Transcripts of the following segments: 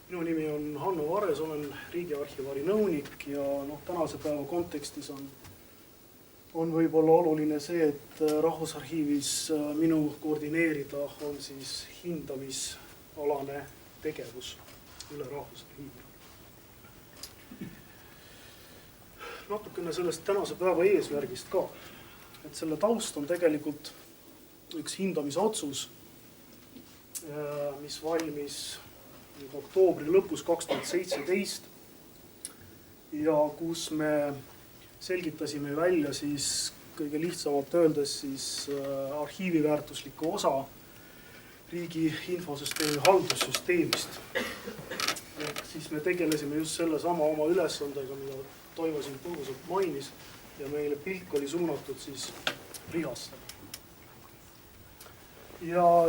Minu nimi on Hanno Vares, olen riigiarhivaari nõunik ja tänase päeva kontekstis on võib-olla oluline see, et Rahvusarhiivis minu koordineerida on siis hindamisalane tegevus üle Rahvusarhiivi. Natukene sellest tänase päeva eesmärgist ka, et selle taust on tegelikult üks hindamisotsus, mis valmis oktoobri lõpus 2017 ja kus me selgitasime välja siis kõige lihtsamalt öeldes siis arhiiviväärtuslikku osa riigi infosüsteemi haldussüsteemist. Siis me tegelesime just selle sama oma ülesandega, mida Toivo siin põgusalt mainis ja meile pilk oli suunatud siis Rihasse. Ja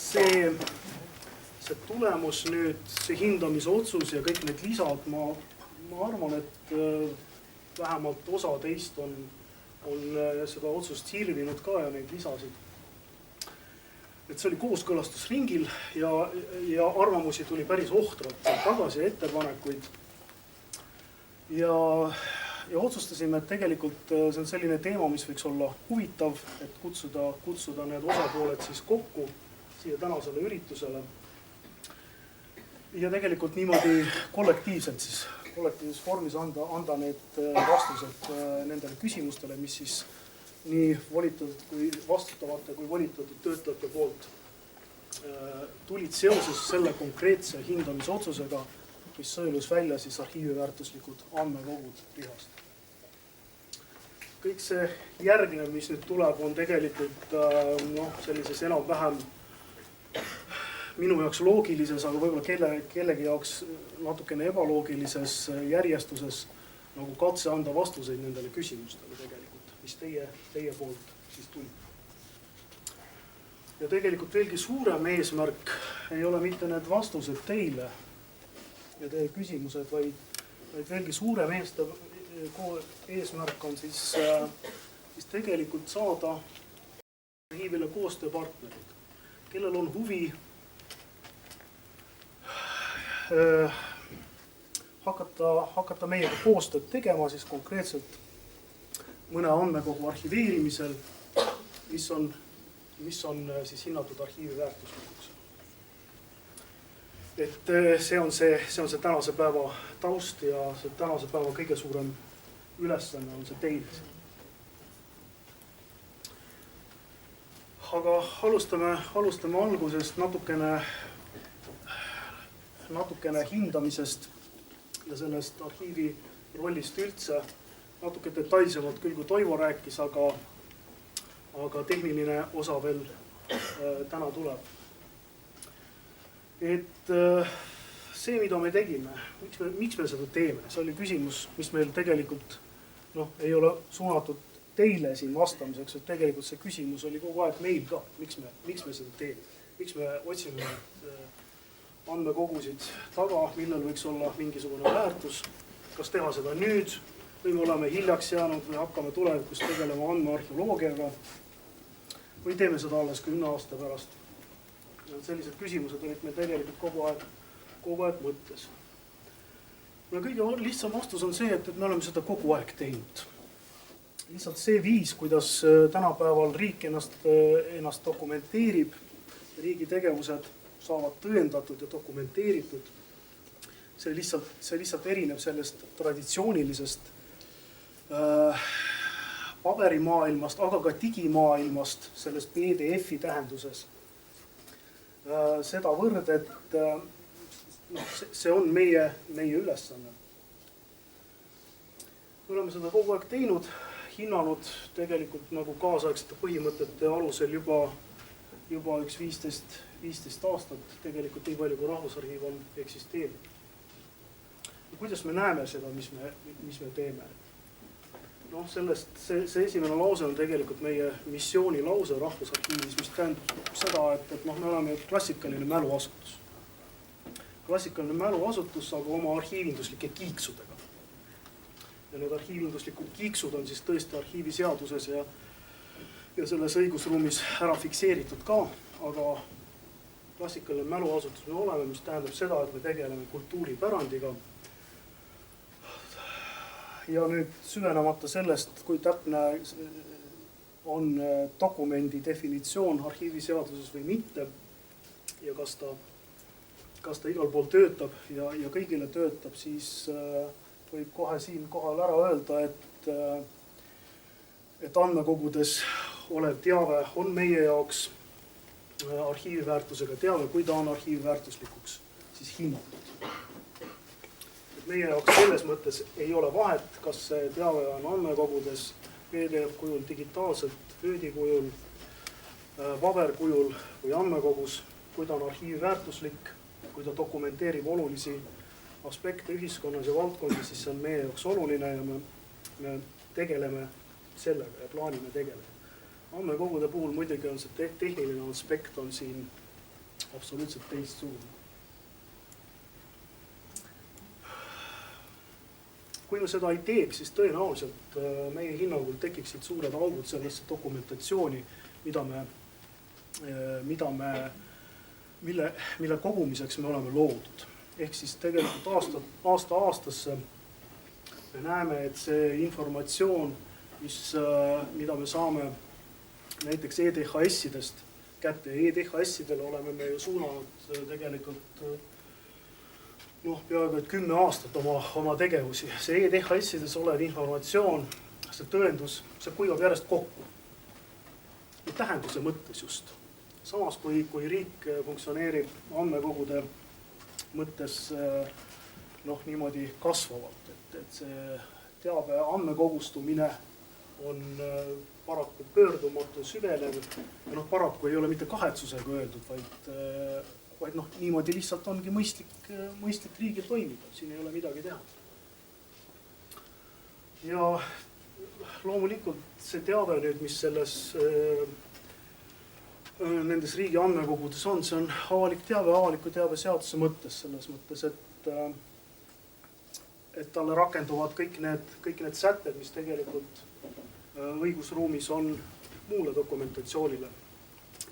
see tulemus nüüd, see hindamisotsus ja kõik need lisad, ma arvan, et vähemalt osa teist on seda otsust sirvinud ka ja neid lisasid. Et see oli kooskõlastusringil ja arvamusi tuli päris ohtralt tagasi ja ettepanekuid. Ja otsustasime, et tegelikult see on selline teema, mis võiks olla huvitav, et kutsuda need osapooled siis kokku siia tänasele üritusele. Ja tegelikult niimoodi kollektiivselt siis, kollektiivses vormis anda need vastused nendele küsimustele, mis siis nii volitatud kui vastutavate kui volitatud töötajate poolt tulid seoses selle konkreetse hindamisotsusega, mis sõelus välja siis arhiiviväärtuslikud andmekogud Rihast. Kõik see järgnev, mis nüüd tuleb, on tegelikult sellises enam-vähem minu jaoks loogilises, aga võib-olla kellegi jaoks natukene ebaloogilises järjestuses nagu katse anda vastuseid nendele küsimustele tegelikult, mis teie poolt siis tuli. Ja tegelikult veelgi suurem eesmärk ei ole mitte need vastused teile ja teie küsimused, vaid veelgi suurem eesmärk on siis tegelikult saada arhiivile koostööpartnerid, kellel on huvi hakata meiega koostööd tegema siis konkreetselt mõne andmekogu arhiveerimisel, mis on siis hinnatud arhiivi väärtuslikuks. Et see on see tänase päeva taust ja see tänase päeva kõige suurem ülesanne on see teine. Aga alustame algusest natukene hindamisest ja sellest arhiivi rollist üldse. Natuke detailsemalt küll, kui Toivo rääkis, aga tehniline osa veel täna tuleb. Et see, mida me tegime, miks me seda teeme, see oli küsimus, mis meil tegelikult ei ole suunatud teile siin vastamiseks, et tegelikult see küsimus oli kogu aeg meil ka, miks me seda teeme, miks me otsime andmekogusid taga, millel võiks olla mingisugune väärtus, kas teha seda nüüd või me oleme hiljaks jäänud või hakkame tulevikus tegelema andmearheoloogiaga või teeme seda alles 10 aasta pärast. Sellised küsimused olid meil tegelikult kogu aeg mõttes. Kõige lihtsam vastus on see, et me oleme seda kogu aeg teinud. Lihtsalt see viis, kuidas tänapäeval riik ennast dokumenteerib, riigi tegevused saavad tõendatud ja dokumenteeritud, see lihtsalt erineb sellest traditsioonilisest paberimaailmast, aga ka digimaailmast, sellest PDF-i tähenduses. Seda võrd, et see on meie ülesanne. Me oleme seda kogu aeg teinud, hinnanud tegelikult nagu kaasaegsete põhimõtete alusel juba üks 15 aastat, tegelikult nii palju kui Rahvusarhiiv on eksisteerinud. Kuidas me näeme seda, mis me teeme? See esimene lause on tegelikult meie missiooni lause Rahvusarhiivis, mis tähendab seda, et me oleme klassikaline mäluasutus. Klassikaline mäluasutus, aga oma arhiivinduslike kiiksudega. Ja need arhiivinduslikud kiiksud on siis tõesti arhiiviseaduses ja selles õigusruumis ära fikseeritud ka, aga klassikaline mäluasutus me oleme, mis tähendab seda, et me tegeleme kultuuripärandiga. Ja nüüd süvenemata sellest, kui täpne on dokumendi definitsioon arhiiviseaduses või mitte ja kas ta igal pool töötab ja kõigile töötab, siis võib kohe siin kohal ära öelda, et andmekogudes olev teave on meie jaoks arhiiviväärtusega teave, kui ta on arhiiviväärtuslikuks siis hinnatud. Meie jaoks selles mõttes ei ole vahet, kas see teave on andmekogudes PDF kujul, digitaalselt, Wordi kujul, paberkujul või andmekogus, kui ta on arhiiviväärtuslik, kui ta dokumenteerib olulisi aspekte ühiskonnas ja valdkondi, siis see on meie jaoks oluline ja me tegeleme sellega ja plaanime tegeleda. Andmekogude puhul muidugi on see tehniline aspekt on siin absoluutselt teistsugune. Kui me seda ei teeks, siis tõenäoliselt meie hinnangul tekiksid suured augud sellesse dokumentatsiooni, mille kogumiseks me oleme loodud. Ehk siis tegelikult aasta aastasse me näeme, et see informatsioon, mida me saame näiteks EDHS-idest kätte. EDHS-idele oleme me ju suunanud tegelikult peaaegu 10 aastat oma tegevusi. See EDHS-ides olev informatsioon, see tõendus, see kuivab järjest kokku. Ja tähenduse mõttes just. Samas kui riik funktsioneerib andmekogude mõttes niimoodi kasvavalt, et see teabe andmekogustumine on paraku pöördumatu süvenev. Ja paraku ei ole mitte kahetsusega öeldud, vaid niimoodi lihtsalt ongi mõistlik riigil toimida. Siin ei ole midagi teha. Ja loomulikult see teave nüüd, mis nendes riigi andmekogudes on, see on avalik teave, avaliku teave seaduse mõttes, selles mõttes, et talle rakenduvad kõik need sätted, mis tegelikult õigusruumis on muule dokumentatsioonile,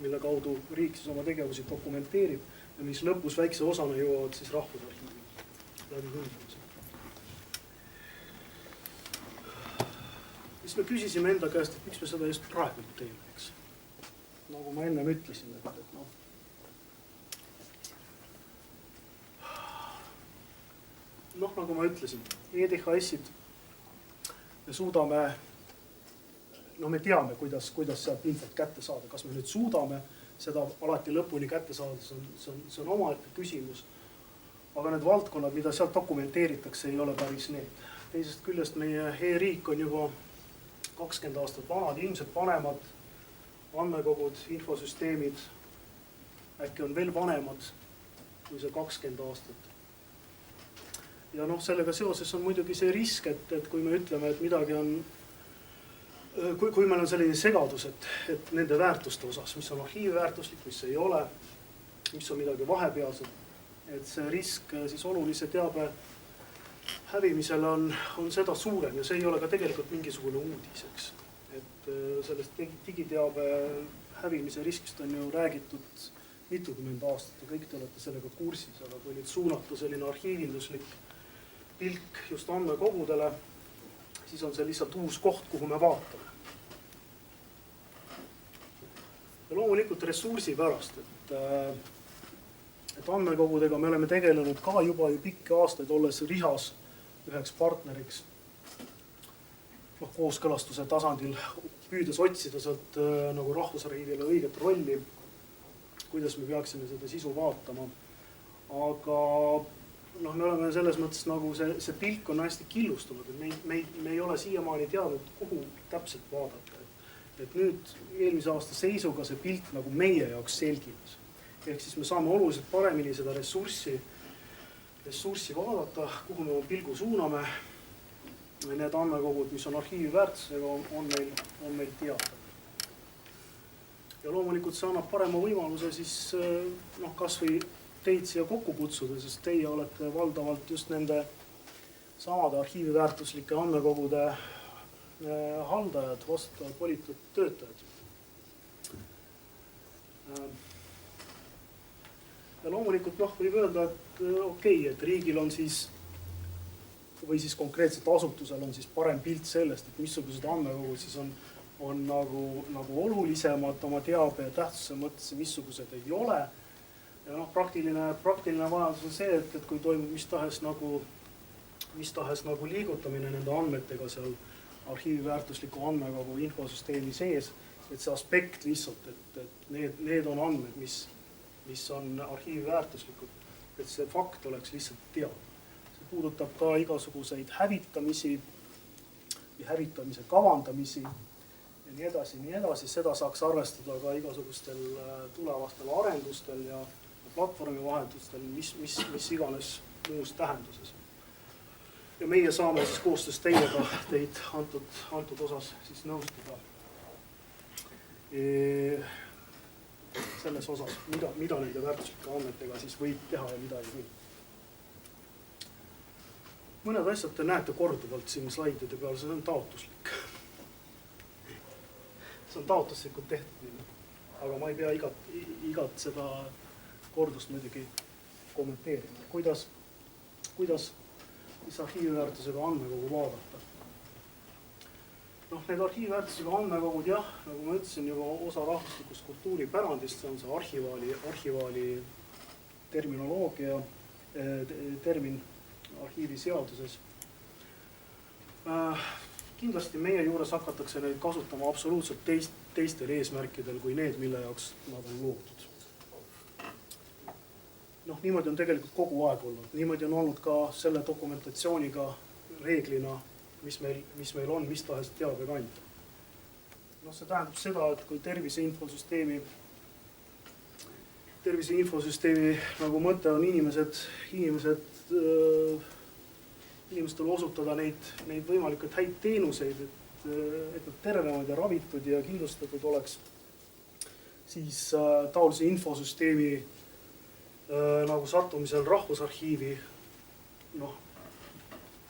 mille kaudu riik siis oma tegevusi dokumenteerib ja mis lõpus väikse osana jõuavad siis rahvusarhiivi läbi hindamise. Siis me küsisime enda käest, et miks me seda just praegu teeme, eks. Nagu ma ennem ütlesin, nagu ma ütlesin, EDHS-id me suudame, me teame, kuidas sealt infot kätte saada. Kas me nüüd suudame seda alati lõpuni kätte saada, see on omaette küsimus. Aga need valdkonnad, mida sealt dokumenteeritakse, ei ole päris need. Teisest küljest meie e-riik on juba 20 aastat vanad, ilmselt vanemad andmekogud, infosüsteemid, äkki on veel vanemad kui see 20 aastat. Ja sellega seoses on muidugi see risk, et kui me ütleme, et midagi on, kui meil on selline segadus, et nende väärtuste osas, mis on arhiiviväärtuslik, mis ei ole, mis on midagi vahepealset, et see risk siis olulise teabe hävimisel on seda suurem ja see ei ole ka tegelikult mingisugune uudiseks. Et sellest digiteabe hävimise riskist on ju räägitud mitukümmend aastat ja kõik te olete sellega kursis, aga kui nüüd suunata selline arhiivinduslik pilk just andmekogudele, siis on see lihtsalt uus koht, kuhu me vaatame. Ja loomulikult ressursi pärast, et andmekogudega me oleme tegelenud ka juba pikki aastaid, olles RIHAS üheks partneriks kooskõlastuse tasandil, püüdes otsida sealt nagu rahvusarhiivile õiget rolli, kuidas me peaksime seda sisu vaatama. Aga me oleme selles mõttes nagu see pilk on hästi killustunud, et me ei ole siiamaani teadnud, kuhu täpselt vaadata. Et nüüd eelmise aasta seisuga see pilt nagu meie jaoks selgines. Ehk siis me saame oluliselt paremini seda ressurssi vaadata, kuhu me pilgu suuname. Need andmekogud, mis on arhiivi väärtusega, on meil teada. Ja loomulikult see annab parema võimaluse siis kas või teid siia kokku kutsuda, sest teie olete valdavalt just nende samade arhiiviväärtuslike andmekogude haldajad, vastutavad volitatud töötajad. Ja loomulikult võib öelda, et okei, et riigil on siis või siis konkreetselt asutusel on siis parem pilt sellest, et missugused andmekogud siis on nagu olulisemad oma teabe ja tähtsuse mõttes ja missugused ei ole. Ja praktiline vajadus on see, et kui toimub mis tahes liigutamine nende andmetega seal arhiiviväärtusliku andmekogu infosüsteemi sees, et see aspekt lihtsalt, et need on andmed, mis on arhiiviväärtuslikud, et see fakt oleks lihtsalt teada. See puudutab ka igasuguseid hävitamisi ja hävitamise kavandamisi ja nii edasi. Seda saaks arvestada ka igasugustel tulevastel arendustel ja platvormi vahetustel, mis iganes muus tähenduses. Ja meie saame siis koostöös teid antud osas siis nõustada selles osas, mida nende väärtuslike andmetega siis võib teha ja mida ei või. Mõned asjad te näete korduvalt siin slaidide peal, see on taotluslik. See on taotluslikult tehtud, aga ma ei pea igat seda kordust muidugi kommenteerima. Kuidas arhiiviväärtusega andmekogu vaadata? Need arhiiviväärtusega andmekogud, jah, nagu ma ütlesin, juba osa rahvuslikust kultuuripärandist, see on see arhivaali terminoloogia, termin arhiiviseaduses. Kindlasti meie juures hakatakse neid kasutama absoluutselt teistel eesmärkidel kui need, mille jaoks nad on loodud. Niimoodi on tegelikult kogu aeg olnud. Niimoodi on olnud ka selle dokumentatsiooniga reeglina, mis meil on, mis tahes teabekandja. See tähendab seda, et kui tervise infosüsteemi nagu mõte on inimestele osutada neid võimalikult häid teenuseid, et nad tervenevad ja ravitud ja kindlustatud oleks, siis taolise infosüsteemi nagu sattumisel rahvusarhiivi,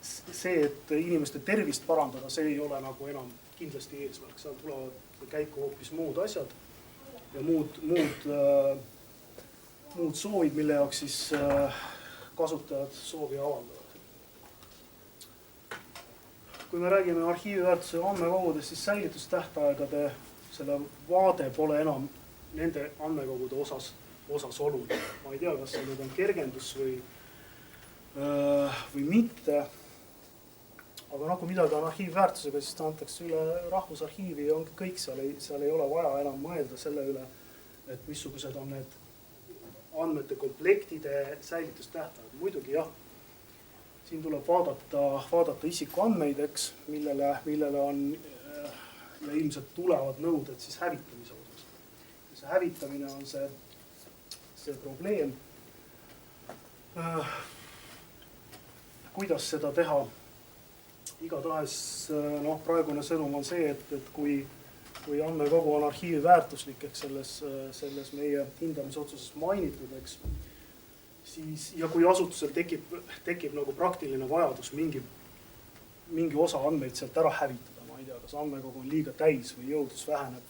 see, et inimeste tervist parandada, see ei ole nagu enam kindlasti eesmärk. Seal tulevad käiku hoopis muud asjad ja muud soovid, mille jaoks siis kasutajad soovi avaldavad. Kui me räägime arhiiviväärtuse andmekogudest, siis säilitustähtaegade selle vaade pole enam nende andmekogude osas oluline. Ma ei tea, kas see nüüd on kergendus või mitte. Aga kui midagi on arhiivväärtusega, siis ta antakse üle rahvusarhiivi ja ongi kõik, seal ei ole vaja enam mõelda selle üle, et missugused on need andmete komplektide säilitustähtajad. Muidugi jah, siin tuleb vaadata isikuandmeid, eks, millele on ja ilmselt tulevad nõuded siis hävitamise osas. See hävitamine on see probleem. Kuidas seda teha? Igatahes praegune sõnum on see, et kui andmekogu on arhiiviväärtuslik, ehk selles meie hindamisotsuses mainitud, eks, siis, ja kui asutusel tekib nagu praktiline vajadus mingi osa andmeid sealt ära hävitada, ma ei tea, kas andmekogu on liiga täis või jõudlus väheneb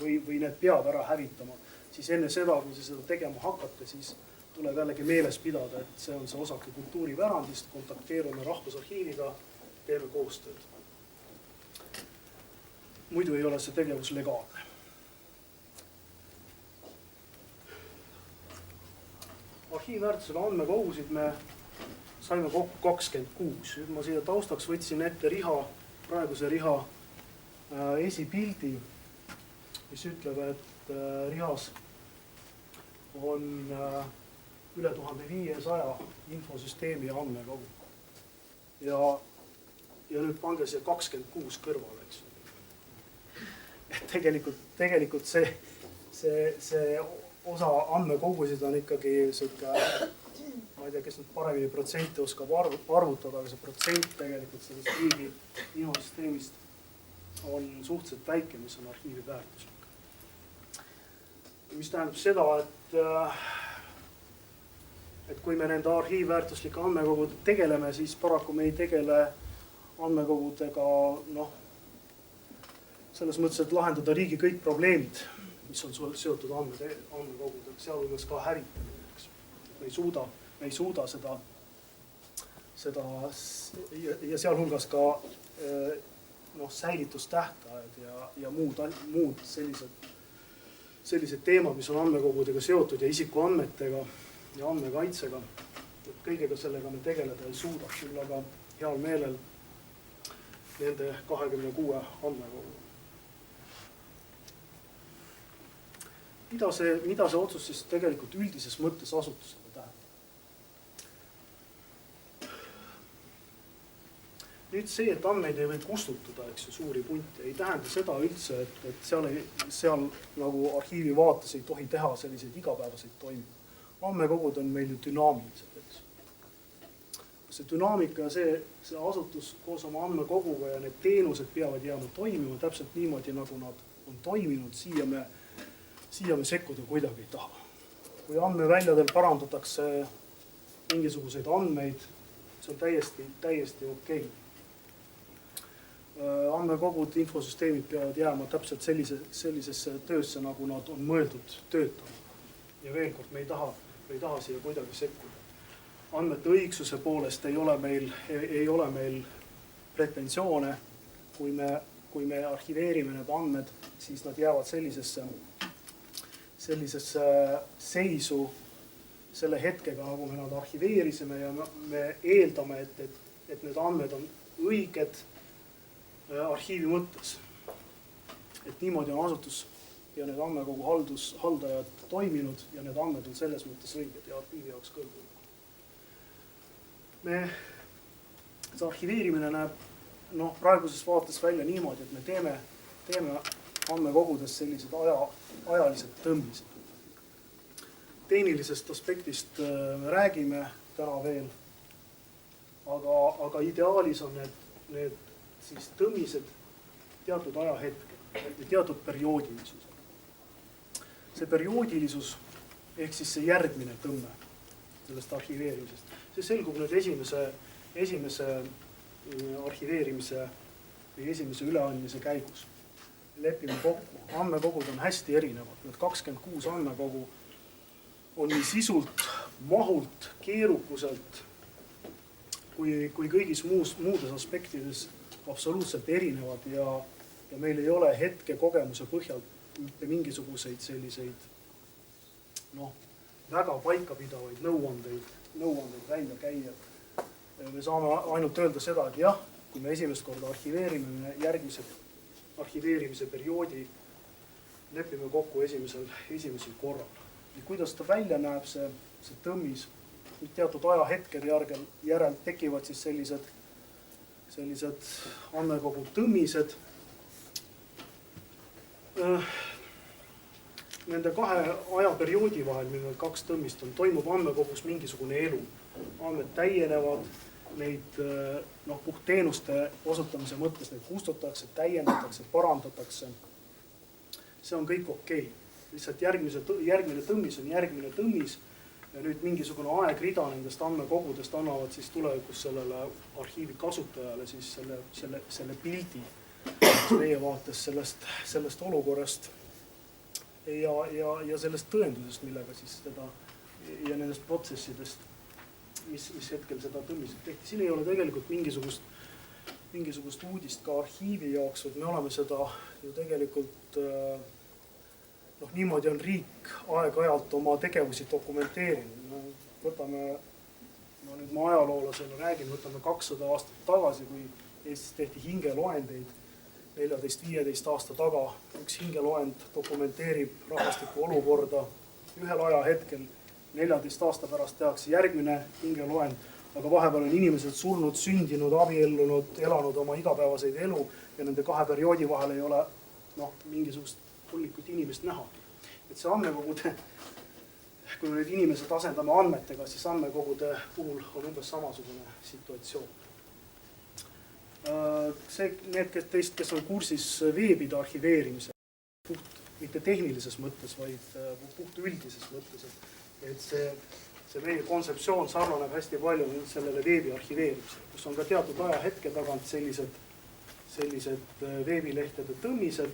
või need peab ära hävitama, siis enne seda, kui seda tegema hakata, siis tuleb jällegi meeles pidada, et see on see osake kultuuripärandist, kontakteerume rahvusarhiiviga, teeme koostööd. Muidu ei ole see tegevus legaalne. Arhiiviväärtusega andmekogusid me saime kokku 26. Nüüd ma siia taustaks võtsin ette praeguse riha esipildi, mis ütleb, et rihas on üle 1500 infosüsteemi ja andmekogu. Ja nüüd pange siia 26 kõrvale, eks. Tegelikult see osa andmekogusid on ikkagi siuke, ma ei tea, kes nüüd paremini protsenti oskab arvutada, aga see protsent tegelikult sellest riigi infosüsteemist on suhteliselt väike, mis on arhiivi väärtuslik. Mis tähendab seda, et kui me nende arhiivväärtuslike andmekogude tegeleme, siis paraku me ei tegele andmekogudega, selles mõttes, et lahendada riigi kõik probleemid, mis on seotud andmekogudega, sealhulgas ka hävitamine. me ei suuda seda ja sealhulgas ka säilitustähtajad ja muud sellised teemad, mis on andmekogudega seotud ja isikuandmetega ja andmekaitsega. Et kõigega sellega me tegeleda ei suuda, küll aga heal meelel nende 26 andmekogu. Mida see otsus siis tegelikult üldises mõttes asutusele tähendab? Nüüd see, et andmeid ei või kustutada, suuri punti, ei tähenda seda üldse, et seal nagu arhiivi vaates ei tohi teha selliseid igapäevaseid toiminguid. Andmekogud on meil ju dünaamilised, eks. See dünaamika ja see asutus koos oma andmekoguga ja need teenused peavad jääma toimima täpselt niimoodi, nagu nad on toiminud, siia me sekkuda kuidagi ei taha. Kui andmeväljadel parandatakse mingisuguseid andmeid, see on täiesti okei. Andmekogud, infosüsteemid peavad jääma täpselt sellisesse töösse, nagu nad on mõeldud töötama. Ja veel kord, me ei taha siia kuidagi sekkuda. Andmete õigsuse poolest ei ole meil pretensioone. Kui me arhiveerime need andmed, siis nad jäävad sellisesse seisu selle hetkega, nagu me nad arhiveerisime ja me eeldame, et need andmed on õiged arhiivi mõttes. Et niimoodi on asutus ja need andmekogu haldajad toiminud ja need andmed on selles mõttes õiged ja arhiivi jaoks kõlbunud. See arhiveerimine näeb praeguses vaates välja niimoodi, et me teeme andmekogudes sellised ajalised tõmbised. Tehnilisest aspektist me räägime täna veel, aga ideaalis on need siis tõmmised teatud ajahetkel ja teatud perioodilisusel. See perioodilisus ehk siis see järgmine tõmme sellest arhiveerimisest. See selgub nüüd esimese arhiveerimise või esimese üleandmise käigus. Lepime kokku. Andmekogud on hästi erinevad. Need 26 andmekogu on nii sisult, mahult, keerukuselt kui kõigis muudes aspektides absoluutselt erinevad ja meil ei ole hetke kogemuse põhjal mingisuguseid selliseid väga paikapidavaid nõuandeid välja käia. Me saame ainult öelda seda, et jah, kui me esimest korda arhiveerime, järgmise arhiveerimise perioodi lepime kokku esimesel korral. Ja kuidas ta välja näeb, see tõmmis, teatud ajahetkede järel tekivad siis sellised andmekogu tõmmised. Nende kahe ajaperioodi vahel, mille 2 tõmmist on, toimub andmekogus mingisugune elu. Andmed täienevad, neid puhtteenuste osutamise mõttes neid kustutatakse, täiendatakse, parandatakse. See on kõik okei. Lihtsalt järgmine tõmmis on järgmine tõmmis ja nüüd mingisugune aegrida nendest andmekogudest annavad siis tulevikus sellele arhiivi kasutajale siis selle pildi meie vaates sellest olukorrast ja sellest tõendusest, millega siis seda ja nendest protsessidest, mis hetkel seda tõmmised tehti. Siin ei ole tegelikult mingisugust uudist ka arhiivi jaoks, et me oleme seda ju tegelikult niimoodi on riik aeg-ajalt oma tegevusi dokumenteerinud. Nüüd ma ajaloolasena räägin, võtame 200 aastat tagasi, kui Eestis tehti hingeloendeid 14-15 aasta taga. Üks hingeloend dokumenteerib rahvastiku olukorda ühel ajahetkel, 14 aasta pärast tehakse järgmine hingeloend, aga vahepeal on inimesed surnud, sündinud, abiellunud, elanud oma igapäevaseid elu ja nende 2 perioodi vahel ei ole mingisugust hullikut inimest näha. Et see andmekogude, kui me need inimesed asendame andmetega, siis andmekogude puhul on umbes samasugune situatsioon. Need teist, kes on kursis veebide arhiveerimise, mitte tehnilises mõttes, vaid puht üldises mõttes, et see meie kontseptsioon sarnaneb hästi palju sellele veebi arhiveerimisele, kus on ka teatud ajahetke tagant sellised veebilehtede tõmmised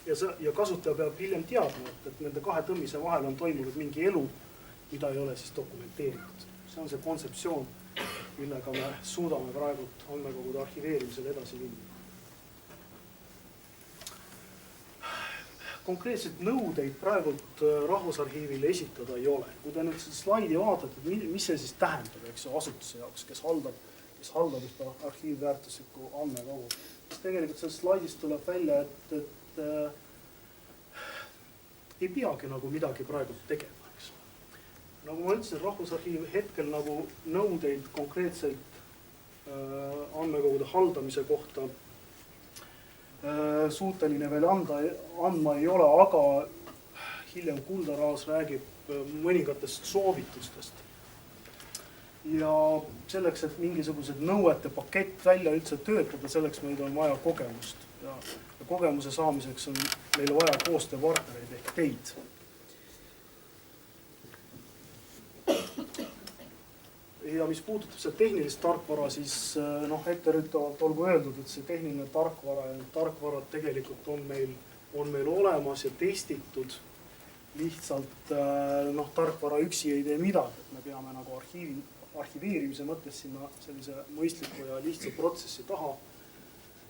ja kasutaja peab hiljem teadma, et nende 2 tõmmise vahel on toimunud mingi elu mida ei ole siis dokumenteeritud. See on see kontseptsioon, millega me suudame praegult andmekogude arhiveerimisel edasi minna. Konkreetselt nõudeid praegult Rahvusarhiivile esitada ei ole. Kui te nüüd seda slaidi vaatate, mis see siis tähendab, eks ju, asutuse jaoks, kes haldab ühte arhiivväärtuslikku andmekogu. Tegelikult sellest slaidist tuleb välja, et ei peagi nagu midagi praegu tegema, eks. Nagu ma ütlesin, Rahvusarhiiv hetkel nagu nõudeid konkreetselt andmekogude haldamise kohta suuteline veel andma ei ole, aga hiljem Kuldaraas räägib mõningatest soovitustest. Ja selleks, et mingisugused nõuete pakett välja üldse töötada, selleks meil on vaja kogemust. Ja kogemuse saamiseks on meil vaja koostööpartnereid ehk teid. Ja mis puudutab see tehnilist tarkvara, siis etteruttavalt olgu öeldud, et see tehniline tarkvara ja tarkvarad tegelikult on meil olemas ja testitud. Lihtsalt tarkvara üksi ei tee midagi, et me peame nagu arhiveerimise mõttes sinna sellise mõistliku ja lihtsa protsessi taha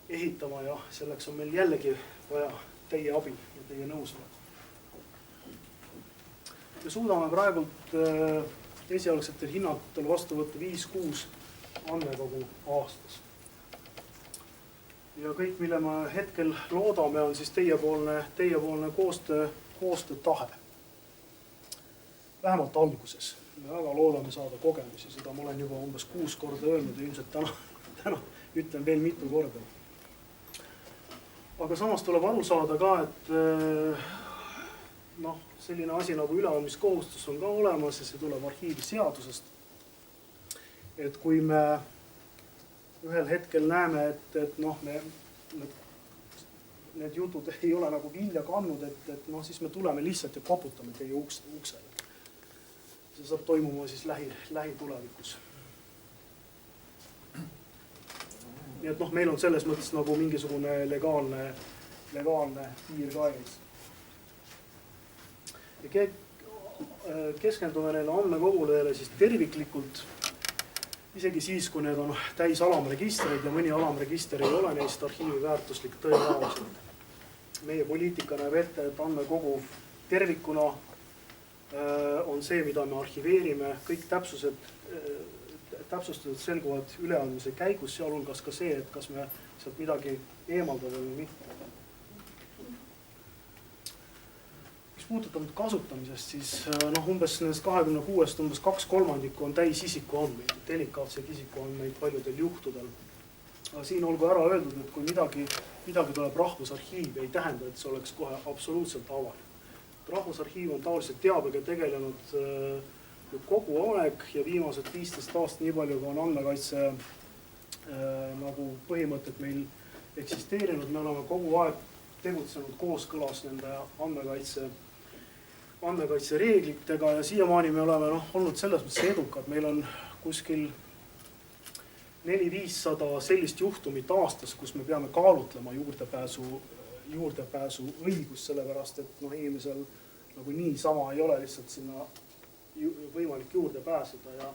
ehitama ja selleks on meil jällegi vaja teie abi ja teie nõusolek. Me suudame praegult esialgsetel hinnatel vastu võtta 5-6 andmekogu aastas. Ja kõik, mille me hetkel loodame, on siis teiepoolne koostöötahe. Vähemalt alguses. Me väga loodame saada kogemusi, seda ma olen juba umbes 6 korda öelnud ja ilmselt täna ütlen veel mitu korda. Aga samas tuleb aru saada ka, et selline asi nagu üleandmiskohustus on ka olemas ja see tuleb arhiiviseadusest. Et kui me ühel hetkel näeme, et need jutud ei ole nagu vilja kandnud, et siis me tuleme lihtsalt ja koputame teie uksele. See saab toimuma siis lähitulevikus. Nii et meil on selles mõttes nagu mingisugune legaalne piir ka ees. Ja keskendume neile andmekogudele siis terviklikult, isegi siis, kui need on täis alamregistreid ja mõni alamregister ei ole neist arhiivi väärtuslik tõenäoliselt. Meie poliitika näeb ette, et andmekogu tervikuna on see, mida me arhiveerime, kõik täpsustused selguvad üleandmise käigus, sealhulgas ka see, et kas me sealt midagi eemaldada või mitte. Mis puudutab kasutamisest, siis umbes nendest 26-st umbes 2/3 on täis isikuandmeid, delikaatseid isikuandmeid paljudel juhtudel. Aga siin olgu ära öeldud, et kui midagi tuleb Rahvusarhiivi, ei tähenda, et see oleks kohe absoluutselt avalik. Rahvusarhiiv on taoliselt teabega tegelenud kogu aeg ja viimased 15 aastat nii palju, kui on andmekaitse nagu põhimõtted meil eksisteerinud. Me oleme kogu aeg tegutsenud kooskõlas nende andmekaitse reeglitega ja siiamaani me oleme olnud selles mõttes edukad. Meil on kuskil 400-500 sellist juhtumit aastas, kus me peame kaalutlema juurdepääsu õigus, sellepärast et inimesel nagu niisama ei ole lihtsalt sinna võimalik juurde pääseda ja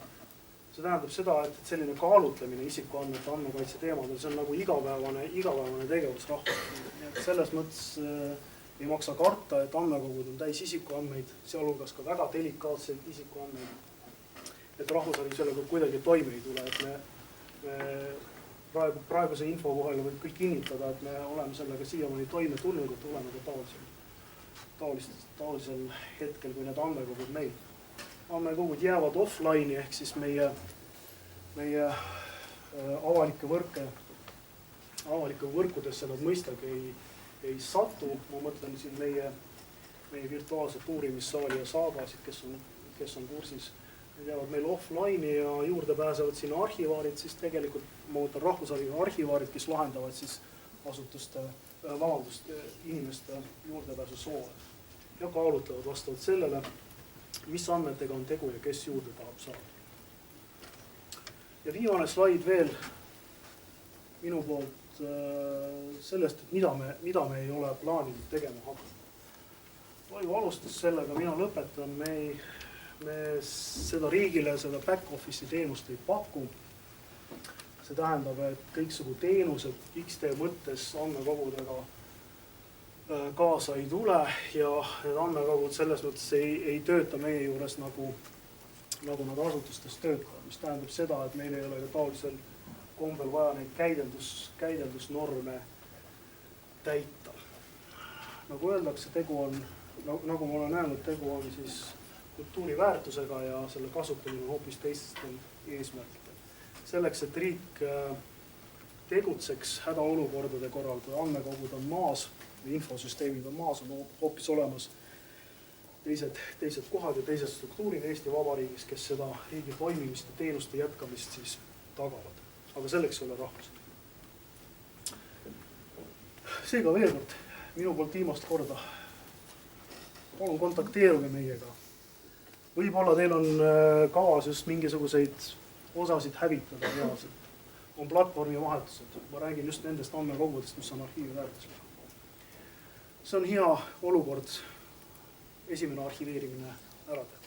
see tähendab seda, et selline kaalutlemine isikuandmete andmekaitse teemadel, see on nagu igapäevane tegevus rahvusarhiivil. Selles mõttes ei maksa karta, et andmekogud on täis isikuandmeid, sealhulgas ka väga delikaatseid isikuandmeid, et rahvusarhiiv sellega kuidagi toime ei tule, et me praeguse info vahel võib kõik kinnitada, et me oleme sellega siiamaani toime tulnud, et oleme ka taolisel hetkel, kui need andmekogud meil. Andmekogud jäävad offline'i ehk siis meie avalike võrkudesse nad mõistagi ei satu. Ma mõtlen siin meie virtuaalset uurimissaali ja saagasid, kes on kursis. Need jäävad meil offline'i ja juurde pääsevad sinna arhivaarid, siis tegelikult ma mõtlen Rahvusarhiivi arhivaarid, kes lahendavad siis inimeste juurdepääsu soove ja kaalutlevad vastavalt sellele, mis andmetega on tegu ja kes juurde tahab saada. Ja viimane slaid veel minu poolt sellest, et mida me ei ole plaaninud tegema hakata. Toivo alustas sellega, mina lõpetan. me seda riigile, seda back-office'i teenust ei paku. See tähendab, et kõiksugu teenused XT mõttes andmekogudega kaasa ei tule ja need andmekogud selles mõttes ei tööta meie juures nagu nad asutustes töötavad, mis tähendab seda, et meil ei ole ka taolisel kombel vaja neid käideldusnorme täita. Nagu öeldakse, tegu on, nagu ma olen öelnud, tegu on siis kultuuriväärtusega ja selle kasutamine on hoopis teistel eesmärkidel. Selleks, et riik tegutseks hädaolukordade korral, kui andmekogud on maas või infosüsteemid on maas, on hoopis olemas teised kohad ja teised struktuurid Eesti Vabariigis, kes seda riigi toimimist ja teenuste jätkamist siis tagavad. Aga selleks ei ole rahvus. Seega veel kord, minu poolt viimast korda. Palun kontakteeruge meiega. Võib-olla teil on kavas just mingisuguseid osasid hävitada reaalselt. On platvormi vahetused. Ma räägin just nendest andmekogudest, mis on arhiivi väärtuslik. See on hea olukord esimene arhiveerimine ära teha.